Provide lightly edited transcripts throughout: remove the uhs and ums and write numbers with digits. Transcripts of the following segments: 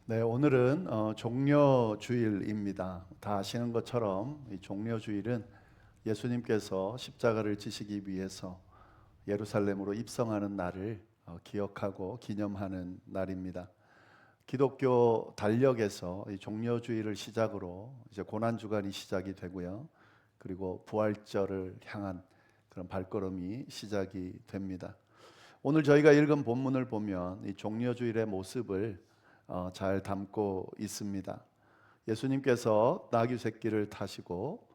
네, 오늘은 종려주일입니다. 다 아시는 것처럼 이 종려주일은 예수님께서 십자가를 지시기 위해서 예루살렘으로 입성하는 날을 기억하고 기념하는 날입니다. 기독교 달력에서 이 종려주일을 시작으로 이제 고난주간이 시작이 되고요. 그리고 부활절을 향한 그런 발걸음이 시작이 됩니다. 오늘 저희가 읽은 본문을 보면 이 종려주일의 모습을 잘 담고 있습니다. 예수님께서 나귀 새끼를 타시고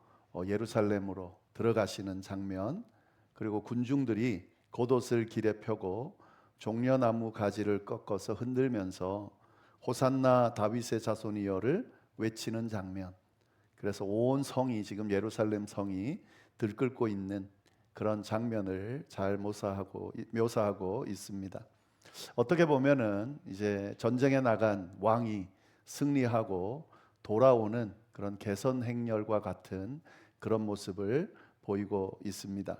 예루살렘으로 들어가시는 장면, 그리고 군중들이 겉옷을 길에 펴고 종려나무 가지를 꺾어서 흔들면서 호산나 다윗의 자손이여를 외치는 장면. 그래서 온 성이, 지금 예루살렘 성이 들끓고 있는 그런 장면을 잘 묘사하고 있습니다. 어떻게 보면은 이제 전쟁에 나간 왕이 승리하고 돌아오는 그런 개선 행렬과 같은 그런 모습을 보이고 있습니다.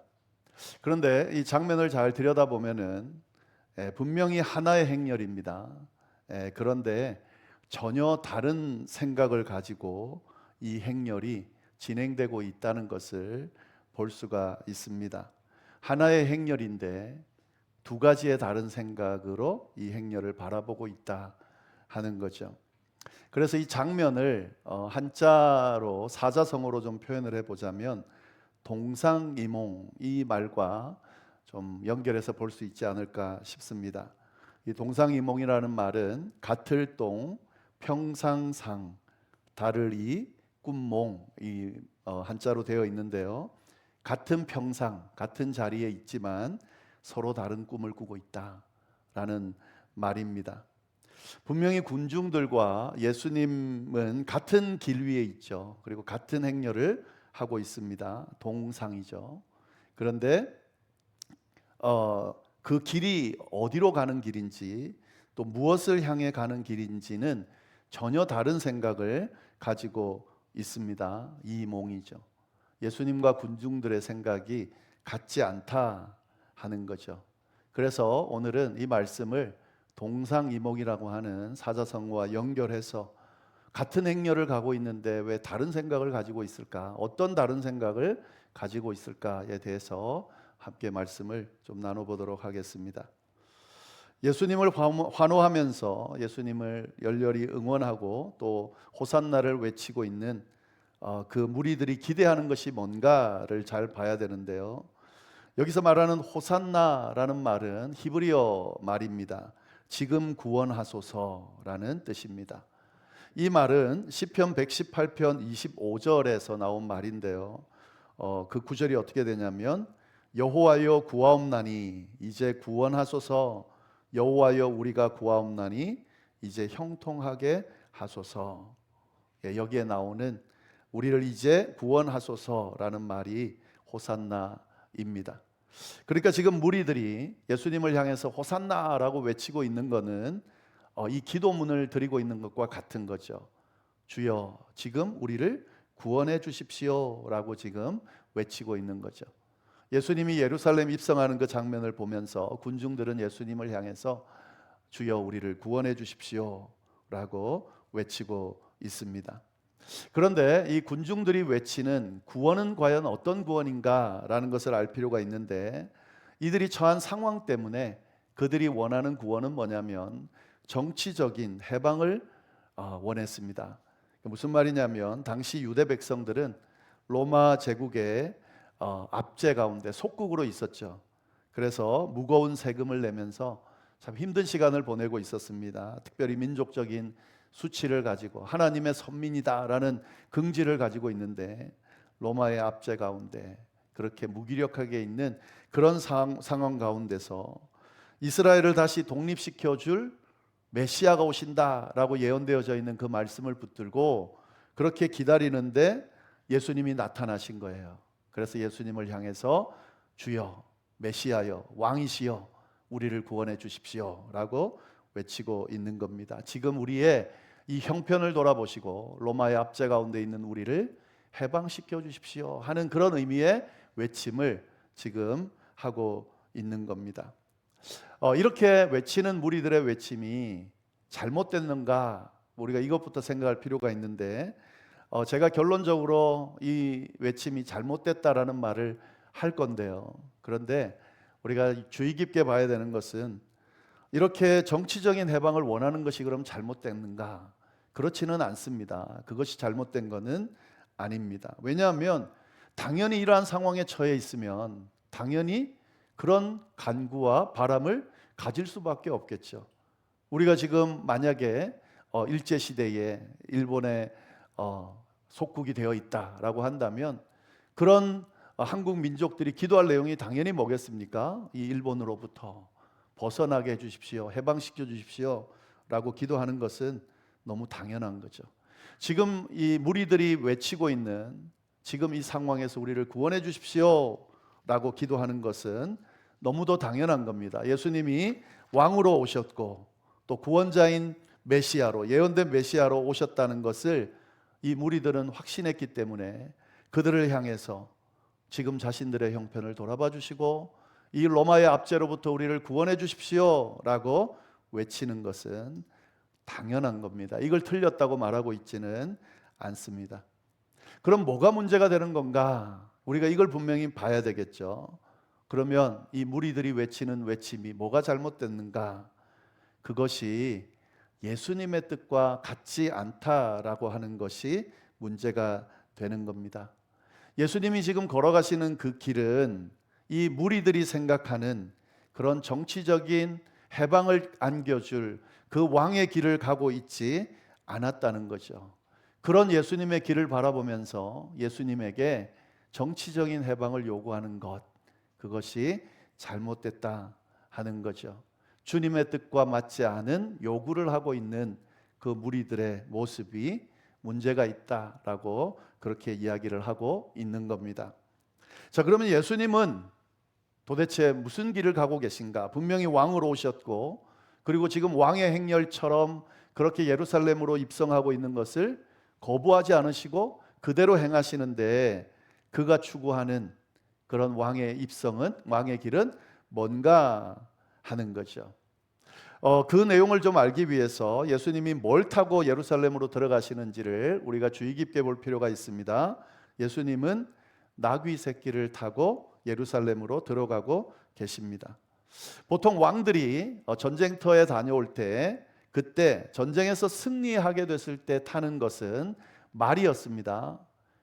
그런데 이 장면을 잘 들여다보면은 분명히 하나의 행렬입니다. 그런데 전혀 다른 생각을 가지고 이 행렬이 진행되고 있다는 것을 볼 수가 있습니다. 하나의 행렬인데 두 가지의 다른 생각으로 이 행렬을 바라보고 있다 하는 거죠. 그래서 이 장면을 한자로 사자성어로 좀 표현을 해보자면 동상이몽, 이 말과 좀 연결해서 볼 수 있지 않을까 싶습니다. 이 동상이몽이라는 말은 같을 동, 평상상, 다를 이, 꿈몽, 이 한자로 되어 있는데요. 같은 평상, 같은 자리에 있지만 서로 다른 꿈을 꾸고 있다라는 말입니다. 분명히 군중들과 예수님은 같은 길 위에 있죠. 그리고 같은 행렬을 하고 있습니다. 동상이죠. 그런데 그 길이 어디로 가는 길인지, 또 무엇을 향해 가는 길인지는 전혀 다른 생각을 가지고 있습니다. 이몽이죠. 예수님과 군중들의 생각이 같지 않다 하는 거죠. 그래서 오늘은 이 말씀을 동상이몽이라고 하는 사자성어와 연결해서 같은 행렬을 가고 있는데 왜 다른 생각을 가지고 있을까? 어떤 다른 생각을 가지고 있을까에 대해서 함께 말씀을 좀 나눠보도록 하겠습니다. 예수님을 환호하면서 예수님을 열렬히 응원하고 또 호산나를 외치고 있는 그 무리들이 기대하는 것이 뭔가를 잘 봐야 되는데요. 여기서 말하는 호산나라는 말은 히브리어 말입니다. 지금 구원하소서라는 뜻입니다. 이 말은 시편 118편 25절에서 나온 말인데요. 그 구절이 어떻게 되냐면 여호와여 구하옵나니 이제 구원하소서, 여호와여 우리가 구하옵나니 이제 형통하게 하소서. 여기에 나오는 우리를 이제 구원하소서라는 말이 호산나입니다. 그러니까 지금 무리들이 예수님을 향해서 호산나라고 외치고 있는 것은 이 기도문을 드리고 있는 것과 같은 거죠. 주여 지금 우리를 구원해 주십시오라고 지금 외치고 있는 거죠. 예수님이 예루살렘 입성하는 그 장면을 보면서 군중들은 예수님을 향해서 주여 우리를 구원해 주십시오라고 외치고 있습니다. 그런데 이 군중들이 외치는 구원은 과연 어떤 구원인가라는 것을 알 필요가 있는데, 이들이 처한 상황 때문에 그들이 원하는 구원은 뭐냐면 정치적인 해방을 원했습니다. 무슨 말이냐면 당시 유대 백성들은 로마 제국의 압제 가운데 속국으로 있었죠. 그래서 무거운 세금을 내면서 참 힘든 시간을 보내고 있었습니다. 특별히 민족적인 수치를 가지고 하나님의 선민이다라는 긍지를 가지고 있는데, 로마의 압제 가운데 그렇게 무기력하게 있는 그런 상황 가운데서 이스라엘을 다시 독립시켜 줄 메시아가 오신다라고 예언되어져 있는 그 말씀을 붙들고 그렇게 기다리는데 예수님이 나타나신 거예요. 그래서 예수님을 향해서 주여 메시아여 왕이시여 우리를 구원해 주십시오 라고 외치고 있는 겁니다. 지금 우리의 이 형편을 돌아보시고 로마의 압제 가운데 있는 우리를 해방시켜 주십시오 하는 그런 의미의 외침을 지금 하고 있는 겁니다. 이렇게 외치는 무리들의 외침이 잘못됐는가 우리가 이것부터 생각할 필요가 있는데 제가 결론적으로 이 외침이 잘못됐다라는 말을 할 건데요. 그런데 우리가 주의 깊게 봐야 되는 것은 이렇게 정치적인 해방을 원하는 것이 그럼 잘못됐는가? 그렇지는 않습니다. 그것이 잘못된 것은 아닙니다. 왜냐하면 당연히 이러한 상황에 처해 있으면 당연히 그런 간구와 바람을 가질 수밖에 없겠죠. 우리가 지금 만약에 일제시대에 일본의 속국이 되어 있다라고 한다면 그런 한국 민족들이 기도할 내용이 당연히 뭐겠습니까? 이 일본으로부터 벗어나게 해주십시오. 해방시켜 주십시오. 라고 기도하는 것은 너무 당연한 거죠. 지금 이 무리들이 외치고 있는 지금 이 상황에서 우리를 구원해 주십시오. 라고 기도하는 것은 너무도 당연한 겁니다. 예수님이 왕으로 오셨고 또 구원자인 메시아로 예언된 메시아로 오셨다는 것을 이 무리들은 확신했기 때문에 그들을 향해서 지금 자신들의 형편을 돌아봐 주시고 이 로마의 압제로부터 우리를 구원해 주십시오 라고 외치는 것은 당연한 겁니다. 이걸 틀렸다고 말하고 있지는 않습니다. 그럼 뭐가 문제가 되는 건가? 우리가 이걸 분명히 봐야 되겠죠. 그러면 이 무리들이 외치는 외침이 뭐가 잘못됐는가? 그것이 예수님의 뜻과 같지 않다라고 하는 것이 문제가 되는 겁니다. 예수님이 지금 걸어가시는 그 길은 이 무리들이 생각하는 그런 정치적인 해방을 안겨줄 그 왕의 길을 가고 있지 않았다는 거죠. 그런 예수님의 길을 바라보면서 예수님에게 정치적인 해방을 요구하는 것, 그것이 잘못됐다 하는 거죠. 주님의 뜻과 맞지 않은 요구를 하고 있는 그 무리들의 모습이 문제가 있다라고 그렇게 이야기를 하고 있는 겁니다. 자, 그러면 예수님은 도대체 무슨 길을 가고 계신가? 분명히 왕으로 오셨고 그리고 지금 왕의 행렬처럼 그렇게 예루살렘으로 입성하고 있는 것을 거부하지 않으시고 그대로 행하시는데 그가 추구하는 그런 왕의 입성은, 왕의 길은 뭔가 하는 거죠. 그 내용을 좀 알기 위해서 예수님이 뭘 타고 예루살렘으로 들어가시는지를 우리가 주의 깊게 볼 필요가 있습니다. 예수님은 나귀 새끼를 타고 예루살렘으로 들어가고 계십니다. 보통 왕들이 전쟁터에 다녀올 때 그때 전쟁에서 승리하게 됐을 때 타는 것은 말이었습니다.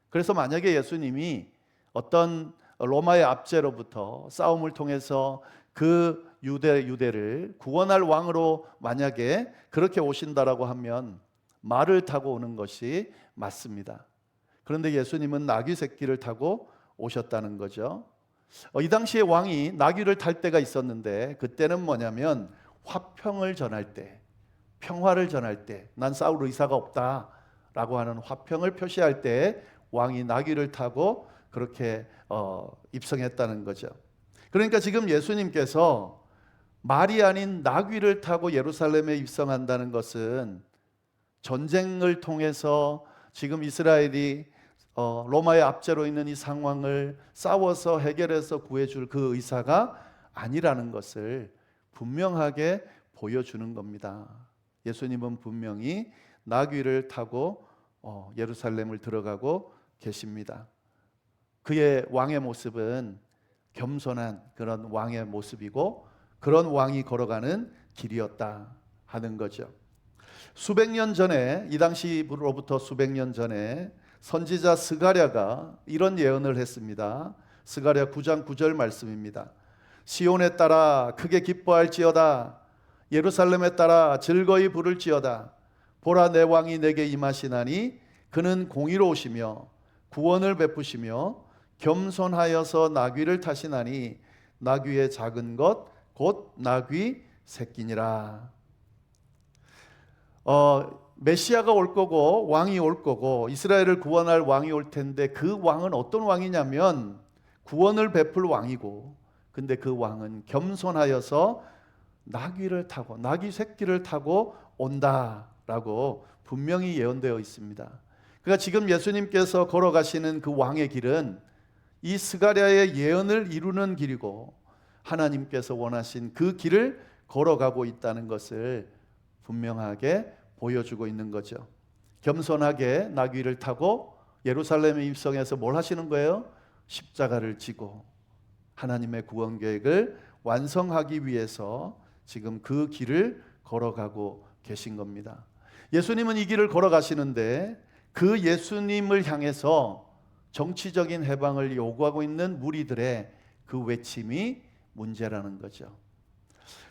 그래서 만약에 예수님이 어떤 로마의 압제로부터 싸움을 통해서 그 유대를 구원할 왕으로 만약에 그렇게 오신다라고 하면 말을 타고 오는 것이 맞습니다. 그런데 예수님은 나귀 새끼를 타고 오셨다는 거죠. 이 당시에 왕이 나귀를 탈 때가 있었는데 그때는 뭐냐면 화평을 전할 때, 평화를 전할 때, 난 싸울 의사가 없다라고 하는 화평을 표시할 때 왕이 나귀를 타고 그렇게 입성했다는 거죠. 그러니까 지금 예수님께서 말이 아닌 나귀를 타고 예루살렘에 입성한다는 것은 전쟁을 통해서 지금 이스라엘이 로마의 압제로 있는 이 상황을 싸워서 해결해서 구해줄 그 의사가 아니라는 것을 분명하게 보여주는 겁니다. 예수님은 분명히 나귀를 타고 예루살렘을 들어가고 계십니다. 그의 왕의 모습은 겸손한 그런 왕의 모습이고 그런 왕이 걸어가는 길이었다 하는 거죠. 수백 년 전에, 이 당시로부터 수백 년 전에 선지자 스가랴가 이런 예언을 했습니다. 스가랴 9장 9절 말씀입니다. 시온에 따라 크게 기뻐할지어다. 예루살렘에 따라 즐거이 부를지어다. 보라, 내 왕이 내게 임하시나니 그는 공의로우시며 구원을 베푸시며 겸손하여서 나귀를 타시나니 나귀의 작은 것 곧 나귀 새끼니라. 메시아가 올 거고 왕이 올 거고 이스라엘을 구원할 왕이 올 텐데 그 왕은 어떤 왕이냐면 구원을 베풀 왕이고, 근데 그 왕은 겸손하여서 나귀를 타고 나귀 새끼를 타고 온다라고 분명히 예언되어 있습니다. 그러니까 지금 예수님께서 걸어가시는 그 왕의 길은 이 스가랴의 예언을 이루는 길이고 하나님께서 원하신 그 길을 걸어가고 있다는 것을 분명하게 보여주고 있는 거죠. 겸손하게 나귀를 타고 예루살렘에 입성해서 뭘 하시는 거예요? 십자가를 지고 하나님의 구원 계획을 완성하기 위해서 지금 그 길을 걸어가고 계신 겁니다. 예수님은 이 길을 걸어가시는데 그 예수님을 향해서 정치적인 해방을 요구하고 있는 무리들의 그 외침이 문제라는 거죠.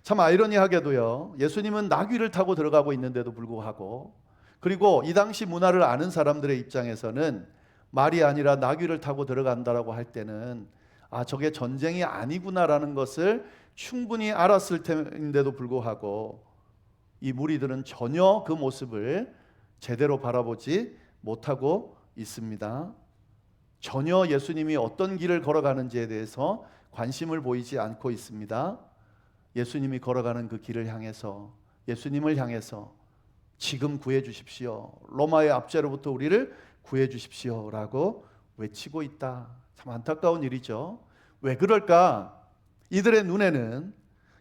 참 아이러니하게도요, 예수님은 나귀를 타고 들어가고 있는데도 불구하고, 그리고 이 당시 문화를 아는 사람들의 입장에서는 말이 아니라 나귀를 타고 들어간다라고 할 때는 저게 전쟁이 아니구나라는 것을 충분히 알았을 텐데도 불구하고 이 무리들은 전혀 그 모습을 제대로 바라보지 못하고 있습니다. 전혀 예수님이 어떤 길을 걸어가는지에 대해서 관심을 보이지 않고 있습니다. 예수님이 걸어가는 그 길을 향해서, 예수님을 향해서 지금 구해 주십시오, 로마의 압제로부터 우리를 구해 주십시오 라고 외치고 있다. 참 안타까운 일이죠. 왜 그럴까? 이들의 눈에는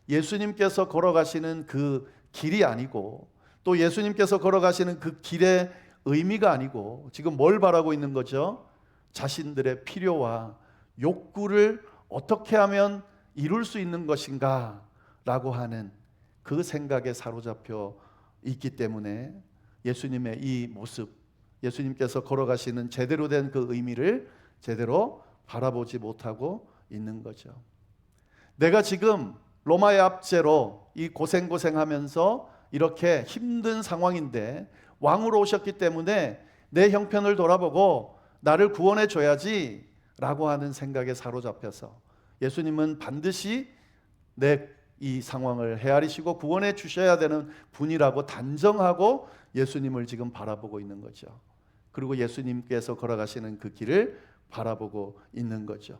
예수님께서 걸어가시는 그 길이 아니고, 또 예수님께서 걸어가시는 그 길의 의미가 아니고 지금 뭘 바라고 있는 거죠? 자신들의 필요와 욕구를 어떻게 하면 이룰 수 있는 것인가 라고 하는 그 생각에 사로잡혀 있기 때문에 예수님의 이 모습, 예수님께서 걸어가시는 제대로 된 그 의미를 제대로 바라보지 못하고 있는 거죠. 내가 지금 로마의 압제로 이 고생하면서 이렇게 힘든 상황인데 왕으로 오셨기 때문에 내 형편을 돌아보고 나를 구원해 줘야지 라고 하는 생각에 사로잡혀서 예수님은 반드시 내 이 상황을 헤아리시고 구원해 주셔야 되는 분이라고 단정하고 예수님을 지금 바라보고 있는 거죠. 그리고 예수님께서 걸어가시는 그 길을 바라보고 있는 거죠.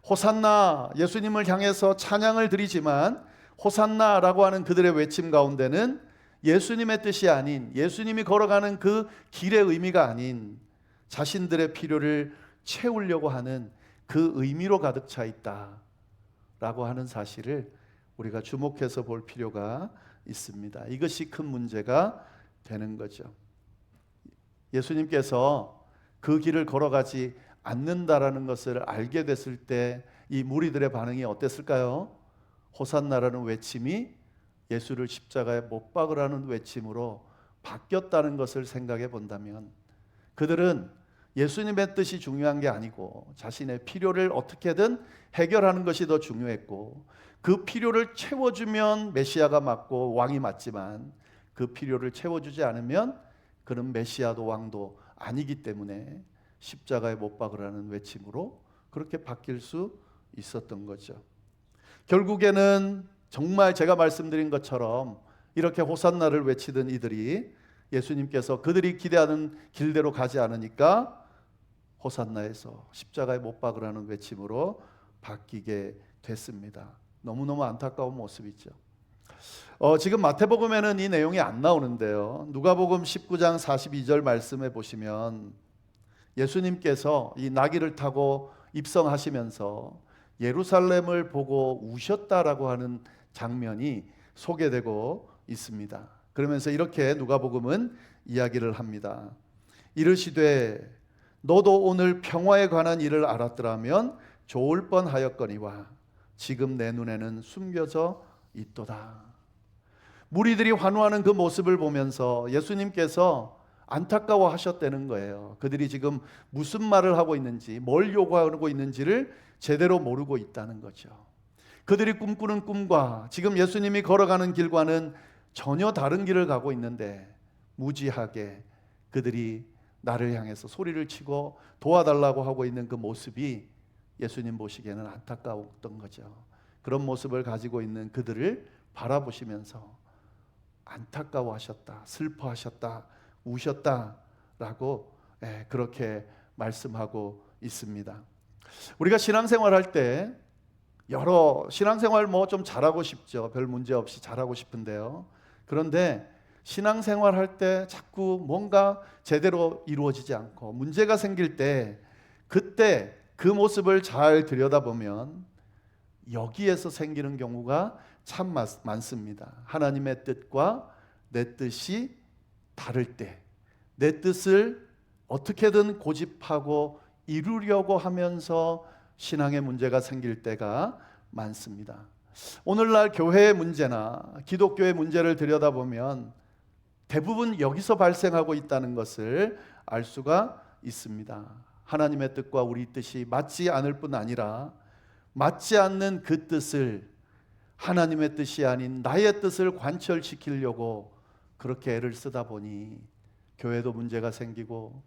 호산나, 예수님을 향해서 찬양을 드리지만 호산나라고 하는 그들의 외침 가운데는 예수님의 뜻이 아닌, 예수님이 걸어가는 그 길의 의미가 아닌 자신들의 필요를 채우려고 하는 그 의미로 가득 차 있다라고 하는 사실을 우리가 주목해서 볼 필요가 있습니다. 이것이 큰 문제가 되는 거죠. 예수님께서 그 길을 걸어가지 않는다라는 것을 알게 됐을 때 이 무리들의 반응이 어땠을까요? 호산나라는 외침이 예수를 십자가에 못 박으라는 외침으로 바뀌었다는 것을 생각해 본다면 그들은 예수님의 뜻이 중요한 게 아니고 자신의 필요를 어떻게든 해결하는 것이 더 중요했고, 그 필요를 채워주면 메시아가 맞고 왕이 맞지만 그 필요를 채워주지 않으면 그는 메시아도 왕도 아니기 때문에 십자가에 못 박으라는 외침으로 그렇게 바뀔 수 있었던 거죠. 결국에는 정말 제가 말씀드린 것처럼 이렇게 호산나를 외치던 이들이 예수님께서 그들이 기대하는 길대로 가지 않으니까 호산나에서 십자가에 못 박으라는 외침으로 바뀌게 됐습니다. 너무너무 안타까운 모습이죠. 지금 마태복음에는 이 내용이 안 나오는데요, 누가복음 19장 42절 말씀에 보시면 예수님께서 이 나귀를 타고 입성하시면서 예루살렘을 보고 우셨다라고 하는 장면이 소개되고 있습니다. 그러면서 이렇게 누가복음은 이야기를 합니다. 이르시되 너도 오늘 평화에 관한 일을 알았더라면 좋을 뻔하였거니와 지금 내 눈에는 숨겨져 있도다. 무리들이 환호하는 그 모습을 보면서 예수님께서 안타까워하셨다는 거예요. 그들이 지금 무슨 말을 하고 있는지, 뭘 요구하고 있는지를 제대로 모르고 있다는 거죠. 그들이 꿈꾸는 꿈과 지금 예수님이 걸어가는 길과는 전혀 다른 길을 가고 있는데 무지하게 그들이 나를 향해서 소리를 치고 도와달라고 하고 있는 그 모습이 예수님 보시기에는 안타까웠던 거죠. 그런 모습을 가지고 있는 그들을 바라보시면서 안타까워하셨다, 슬퍼하셨다, 우셨다라고 그렇게 말씀하고 있습니다. 우리가 신앙생활할 때 여러 신앙생활 좀 잘하고 싶죠. 별 문제 없이 잘하고 싶은데요. 그런데 신앙생활할 때 자꾸 뭔가 제대로 이루어지지 않고 문제가 생길 때 그때 그 모습을 잘 들여다보면 여기에서 생기는 경우가 참 많습니다. 하나님의 뜻과 내 뜻이 다를 때 내 뜻을 어떻게든 고집하고 이루려고 하면서 신앙의 문제가 생길 때가 많습니다. 오늘날 교회의 문제나 기독교의 문제를 들여다보면 대부분 여기서 발생하고 있다는 것을 알 수가 있습니다. 하나님의 뜻과 우리 뜻이 맞지 않을 뿐 아니라 맞지 않는 그 뜻을 하나님의 뜻이 아닌 나의 뜻을 관철시키려고 그렇게 애를 쓰다 보니 교회도 문제가 생기고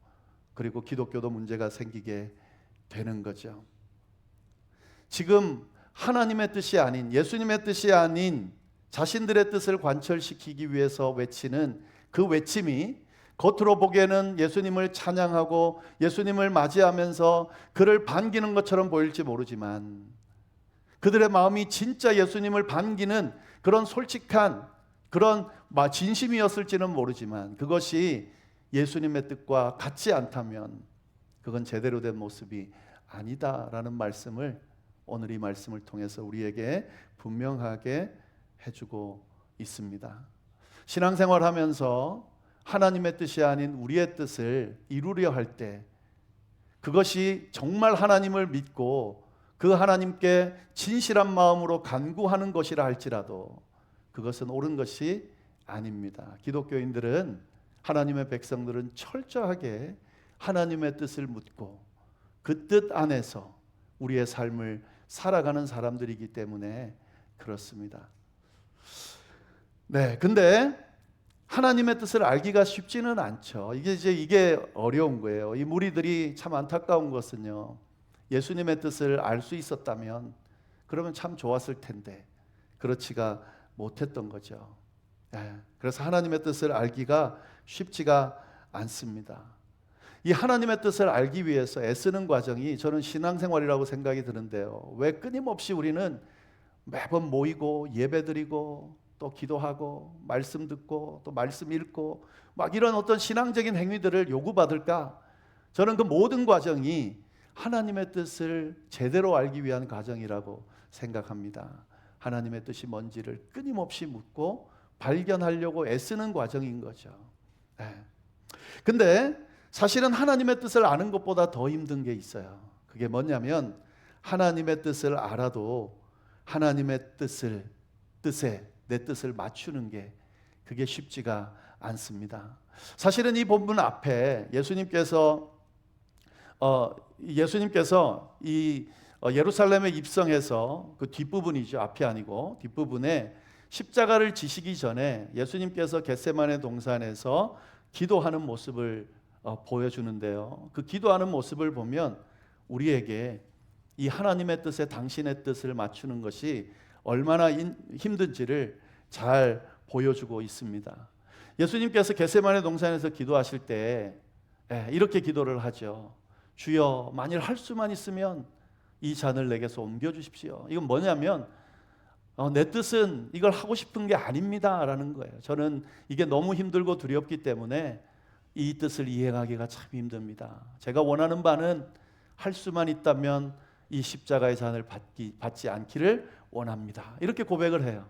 그리고 기독교도 문제가 생기게 되는 거죠. 지금 하나님의 뜻이 아닌, 예수님의 뜻이 아닌 자신들의 뜻을 관철시키기 위해서 외치는 그 외침이 겉으로 보기에는 예수님을 찬양하고 예수님을 맞이하면서 그를 반기는 것처럼 보일지 모르지만 그들의 마음이 진짜 예수님을 반기는 그런 솔직한 그런 진심이었을지는 모르지만 그것이 예수님의 뜻과 같지 않다면 그건 제대로 된 모습이 아니다라는 말씀을 오늘 이 말씀을 통해서 우리에게 분명하게 해주고 있습니다. 신앙생활하면서 하나님의 뜻이 아닌 우리의 뜻을 이루려 할 때 그것이 정말 하나님을 믿고 그 하나님께 진실한 마음으로 간구하는 것이라 할지라도 그것은 옳은 것이 아닙니다. 기독교인들은 하나님의 백성들은 철저하게 하나님의 뜻을 묻고 그 뜻 안에서 우리의 삶을 살아가는 사람들이기 때문에 그렇습니다. 네, 근데 하나님의 뜻을 알기가 쉽지는 않죠. 이게 어려운 거예요. 이 무리들이 참 안타까운 것은요. 예수님의 뜻을 알 수 있었다면 그러면 참 좋았을 텐데 그렇지가 못했던 거죠. 그래서 하나님의 뜻을 알기가 쉽지가 않습니다. 이 하나님의 뜻을 알기 위해서 애쓰는 과정이 저는 신앙생활이라고 생각이 드는데요. 왜 끊임없이 우리는 매번 모이고 예배드리고 또 기도하고 말씀 듣고 또 말씀 읽고 막 이런 어떤 신앙적인 행위들을 요구받을까? 저는 그 모든 과정이 하나님의 뜻을 제대로 알기 위한 과정이라고 생각합니다. 하나님의 뜻이 뭔지를 끊임없이 묻고 발견하려고 애쓰는 과정인 거죠. 근데 사실은 하나님의 뜻을 아는 것보다 더 힘든 게 있어요. 그게 뭐냐면 하나님의 뜻을 알아도 하나님의 뜻에 내 뜻을 맞추는 게 그게 쉽지가 않습니다. 사실은 이 본문 앞에 예수님께서 이 예루살렘에 입성해서 그 뒷부분이죠. 앞이 아니고 뒷부분에 십자가를 지시기 전에 예수님께서 겟세마네 동산에서 기도하는 모습을 보여주는데요. 그 기도하는 모습을 보면 우리에게 이 하나님의 뜻에 당신의 뜻을 맞추는 것이 얼마나 힘든지를 잘 보여주고 있습니다. 예수님께서 겟세마네 동산에서 기도하실 때 이렇게 기도를 하죠. 주여, 만일 할 수만 있으면 이 잔을 내게서 옮겨주십시오. 이건 뭐냐면 내 뜻은 이걸 하고 싶은 게 아닙니다 라는 거예요. 저는 이게 너무 힘들고 두렵기 때문에 이 뜻을 이행하기가 참 힘듭니다. 제가 원하는 바는 할 수만 있다면 이 십자가의 잔을 받지 않기를 원합니다. 이렇게 고백을 해요.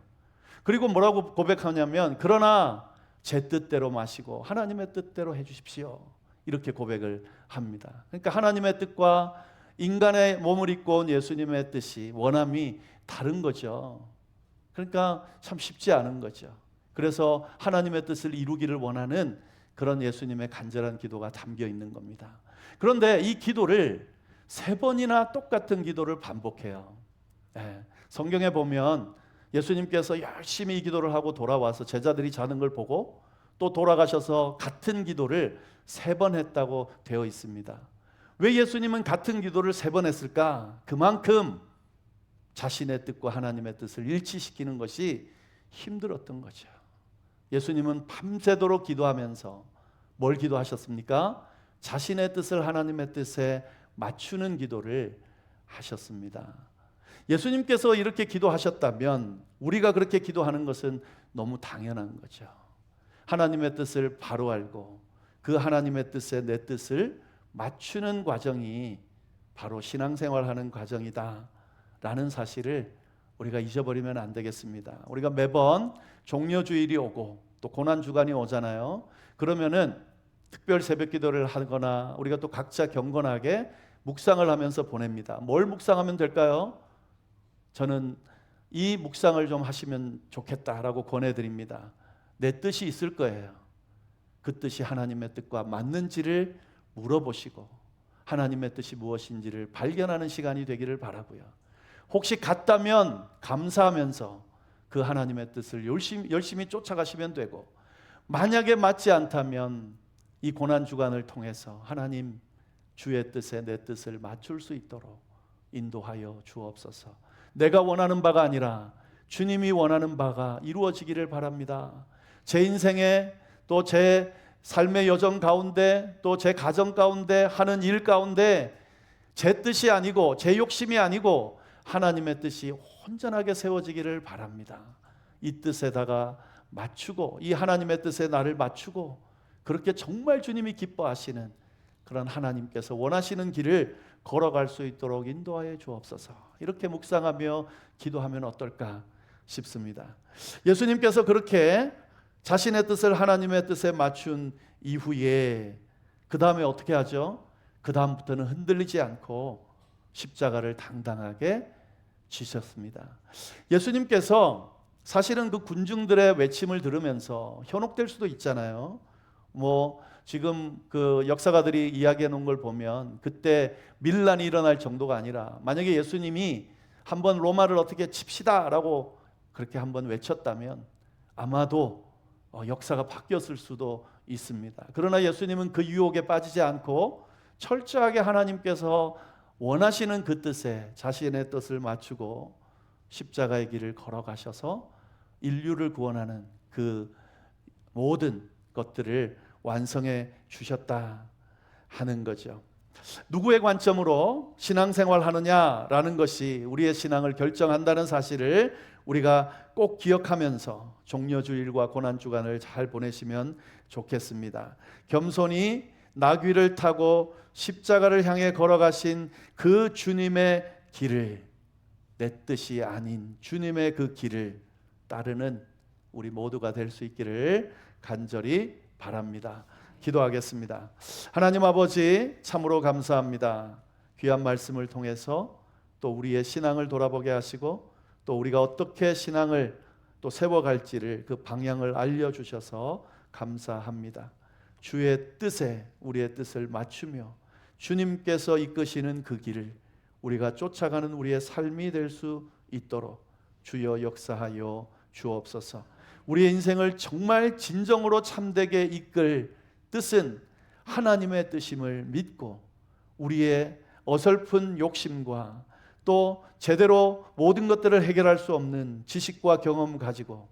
그리고 뭐라고 고백하냐면 그러나 제 뜻대로 마시고 하나님의 뜻대로 해주십시오. 이렇게 고백을 합니다. 그러니까 하나님의 뜻과 인간의 몸을 입고 온 예수님의 뜻이 원함이 다른 거죠. 그러니까 참 쉽지 않은 거죠. 그래서 하나님의 뜻을 이루기를 원하는 그런 예수님의 간절한 기도가 담겨 있는 겁니다. 그런데 이 기도를 3번이나 똑같은 기도를 반복해요. 성경에 보면 예수님께서 열심히 이 기도를 하고 돌아와서 제자들이 자는 걸 보고 또 돌아가셔서 같은 기도를 3번 했다고 되어 있습니다. 왜 예수님은 같은 기도를 3번 했을까? 그만큼 자신의 뜻과 하나님의 뜻을 일치시키는 것이 힘들었던 거죠. 예수님은 밤새도록 기도하면서 뭘 기도하셨습니까? 자신의 뜻을 하나님의 뜻에 맞추는 기도를 하셨습니다. 예수님께서 이렇게 기도하셨다면 우리가 그렇게 기도하는 것은 너무 당연한 거죠. 하나님의 뜻을 바로 알고 그 하나님의 뜻에 내 뜻을 맞추는 과정이 바로 신앙생활하는 과정이다 라는 사실을 우리가 잊어버리면 안 되겠습니다. 우리가 매번 종려주일이 오고 또 고난주간이 오잖아요. 그러면은 특별 새벽 기도를 하거나 우리가 또 각자 경건하게 묵상을 하면서 보냅니다. 뭘 묵상하면 될까요? 저는 이 묵상을 좀 하시면 좋겠다라고 권해드립니다. 내 뜻이 있을 거예요. 그 뜻이 하나님의 뜻과 맞는지를 물어보시고 하나님의 뜻이 무엇인지를 발견하는 시간이 되기를 바라고요. 혹시 같다면 감사하면서 그 하나님의 뜻을 열심히 쫓아가시면 되고, 만약에 맞지 않다면 이 고난주간을 통해서 하나님 주의 뜻에 내 뜻을 맞출 수 있도록 인도하여 주옵소서. 내가 원하는 바가 아니라 주님이 원하는 바가 이루어지기를 바랍니다. 제 인생에 또 제 삶의 여정 가운데 또 제 가정 가운데 하는 일 가운데 제 뜻이 아니고 제 욕심이 아니고 하나님의 뜻이 온전하게 세워지기를 바랍니다. 이 뜻에다가 맞추고 이 하나님의 뜻에 나를 맞추고 그렇게 정말 주님이 기뻐하시는 그런 하나님께서 원하시는 길을 걸어갈 수 있도록 인도하여 주옵소서. 이렇게 묵상하며 기도하면 어떨까 싶습니다. 예수님께서 그렇게 자신의 뜻을 하나님의 뜻에 맞춘 이후에 그 다음에 어떻게 하죠? 그 다음부터는 흔들리지 않고 십자가를 당당하게 지셨습니다. 예수님께서 사실은 그 군중들의 외침을 들으면서 현혹될 수도 있잖아요. 지금 그 역사가들이 이야기해 놓은 걸 보면 그때 밀란이 일어날 정도가 아니라 만약에 예수님이 한번 로마를 어떻게 칩시다라고 그렇게 한번 외쳤다면 아마도 역사가 바뀌었을 수도 있습니다. 그러나 예수님은 그 유혹에 빠지지 않고 철저하게 하나님께서 원하시는 그 뜻에 자신의 뜻을 맞추고 십자가의 길을 걸어가셔서 인류를 구원하는 그 모든 것들을 완성해 주셨다 하는 거죠. 누구의 관점으로 신앙생활 하느냐라는 것이 우리의 신앙을 결정한다는 사실을 우리가 꼭 기억하면서 종려주일과 고난주간을 잘 보내시면 좋겠습니다. 겸손히 나귀를 타고 십자가를 향해 걸어가신 그 주님의 길을, 내 뜻이 아닌 주님의 그 길을 따르는 우리 모두가 될 수 있기를 간절히 바랍니다. 기도하겠습니다. 하나님 아버지, 참으로 감사합니다. 귀한 말씀을 통해서 또 우리의 신앙을 돌아보게 하시고 또 우리가 어떻게 신앙을 또 세워갈지를 그 방향을 알려주셔서 감사합니다. 주의 뜻에 우리의 뜻을 맞추며 주님께서 이끄시는 그 길을 우리가 쫓아가는 우리의 삶이 될 수 있도록 주여 역사하여 주옵소서. 우리의 인생을 정말 진정으로 참되게 이끌 뜻은 하나님의 뜻임을 믿고 우리의 어설픈 욕심과 또 제대로 모든 것들을 해결할 수 없는 지식과 경험 가지고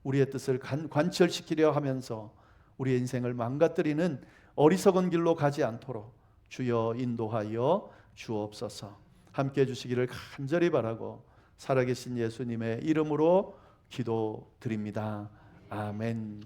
우리의 뜻을 관철시키려 하면서 우리의 인생을 망가뜨리는 어리석은 길로 가지 않도록 주여 인도하여 주옵소서. 함께해 주시기를 간절히 바라고 살아계신 예수님의 이름으로 기도드립니다. 아멘.